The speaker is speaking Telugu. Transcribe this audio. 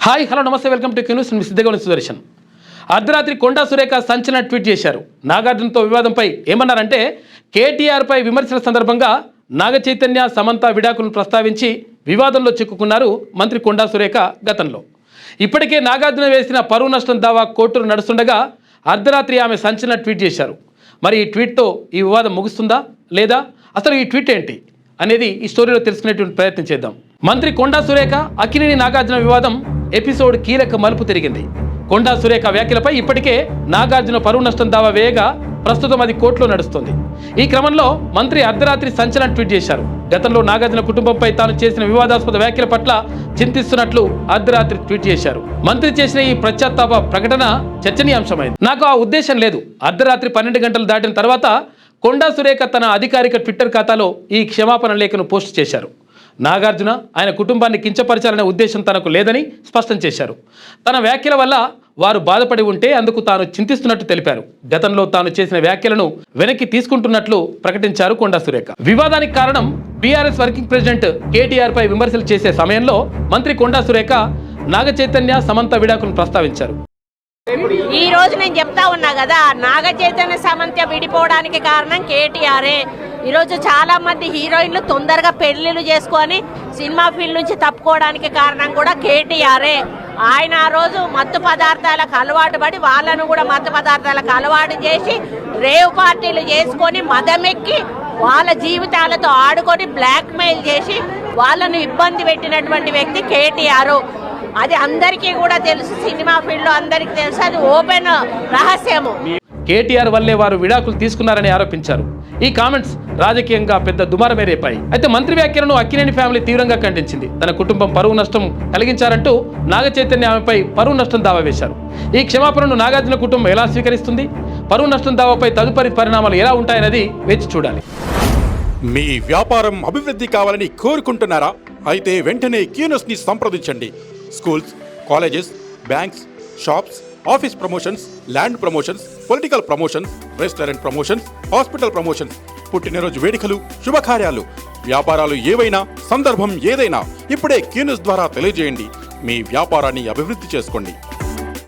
హాయ్ హలో నమస్తే వెల్కమ్ టు క్యూన్యూస్. సిద్ధగౌని సుదర్శన్. అర్ధరాత్రి కొండా సురేఖ సంచలన ట్వీట్ చేశారు. నాగార్జునతో వివాదంపై ఏమన్నారంటే, కేటీఆర్పై విమర్శల సందర్భంగా నాగ చైతన్య సమంత విడాకులను ప్రస్తావించి వివాదంలో చిక్కుకున్నారు మంత్రి కొండా సురేఖ. గతంలో ఇప్పటికే నాగార్జున వేసిన పరువు నష్టం దావా కోర్టులు నడుస్తుండగా అర్ధరాత్రి ఆమె సంచలన ట్వీట్ చేశారు. మరి ఈ ట్వీట్తో ఈ వివాదం ముగుస్తుందా లేదా, అసలు ఈ ట్వీట్ ఏంటి అనేది ఈ స్టోరీలో తెలుసుకునేటువంటి ప్రయత్నం చేద్దాం. మంత్రి కొండా సురేఖ అక్కినేని నాగార్జున వివాదం ఎపిసోడ్ కీలక మలుపు తిరిగింది. కొండా సురేఖ వ్యాఖ్యలపై ఇప్పటికే నాగార్జున పరువు నష్టం దావా వేయగా ప్రస్తుతం అది కోర్టులో నడుస్తుంది. ఈ క్రమంలో మంత్రి అర్ధరాత్రి సంచలన ట్వీట్ చేశారు. గతంలో నాగార్జున కుటుంబంపై తాను చేసిన వివాదాస్పద వ్యాఖ్యల పట్ల చింతిస్తున్నట్లు అర్ధరాత్రి ట్వీట్ చేశారు. మంత్రి చేసిన ఈ పశ్చాత్తాప ప్రకటన చర్చనీయాంశమైంది. నాకు ఆ ఉద్దేశం లేదు. అర్ధరాత్రి 12 గంటలు దాటిన తర్వాత కొండా సురేఖ తన అధికారిక ట్విట్టర్ ఖాతాలో ఈ క్షమాపణ లేఖను పోస్ట్ చేశారు. నాగార్జున ఆయన కుటుంబాన్ని కించపరచాలనే ఉద్దేశం తనకు లేదని స్పష్టం చేశారు. తన వ్యాఖ్యల వల్ల వారు బాధపడి ఉంటే అందుకు తాను చింతిస్తున్నట్టు తెలిపారు. గతంలో తాను చేసిన వ్యాఖ్యలను వెనక్కి తీసుకుంటున్నట్లు ప్రకటించారు కొండా సురేఖ. వివాదానికి కారణం బీఆర్ఎస్ వర్కింగ్ ప్రెసిడెంట్ కేటీఆర్ పై విమర్శలు చేసే సమయంలో మంత్రి కొండా సురేఖ నాగ చైతన్య సమంత విడాకులను ప్రస్తావించారు. ఈ రోజు నేను చెప్తా ఉన్నా కదా, నాగ చైతన్య సమంత విడిపోవడానికి కారణం కేటీఆరే. ఈరోజు చాలా మంది హీరోయిన్లు తొందరగా పెళ్లిళ్ళు చేసుకొని సినిమా ఫీల్డ్ నుంచి తప్పుకోవడానికి కారణం కూడా కేటీఆరే. ఆయన ఆ రోజు మత్తు పదార్థాలకు అలవాటు పడి వాళ్ళను కూడా మత్తు పదార్థాలకు అలవాటు చేసి రేవ్ పార్టీలు చేసుకొని మదమెక్కి వాళ్ళ జీవితాలతో ఆడుకొని బ్లాక్ మెయిల్ చేసి వాళ్ళను ఇబ్బంది పెట్టినటువంటి వ్యక్తి కేటీఆర్. అది అందరికీ కూడా తెలుసు, సినిమా ఫీల్డ్ లో అందరికీ తెలుసు, అది ఓపెన్ రహస్యము. కేటీఆర్ వల్లే వారు విడాకులు తీసుకున్నారని ఆరోపించారు. ఈ కామెంట్స్ రాజకీయంగా పెద్ద దుమారమే రేపాయి. అయితే మంత్రి వ్యాఖ్యలను అక్కినేని ఫ్యామిలీ తీవ్రంగా ఖండించింది. తన కుటుంబం పరువు నష్టం కలిగించారంటూ నాగ చైతన్య ఆమెపై పరువు నష్టం దావా వేశారు. ఈ క్షమాపణను నాగార్జున కుటుంబం ఎలా స్వీకరిస్తుంది, పరువు నష్టం దావాపై తదుపరి పరిణామాలు ఎలా ఉంటాయన్నది వేచి చూడాలి. మీ వ్యాపారం అభివృద్ధి కావాలని కోరుకుంటున్నారా? అయితే వెంటనే క్యూన్యూస్ ని సంప్రదించండి. Schools, colleges, banks, shops, office promotions, land promotions, political promotions, restaurant promotions, hospital promotions, పుట్టినరోజు వేడుకలు, శుభకార్యాలు, వ్యాపారాలు ఏవైనా, సందర్భం ఏదైనా ఇప్పుడే క్యూన్యూస్ ద్వారా తెలియజేయండి. మీ వ్యాపారాన్ని అభివృద్ధి చేసుకోండి.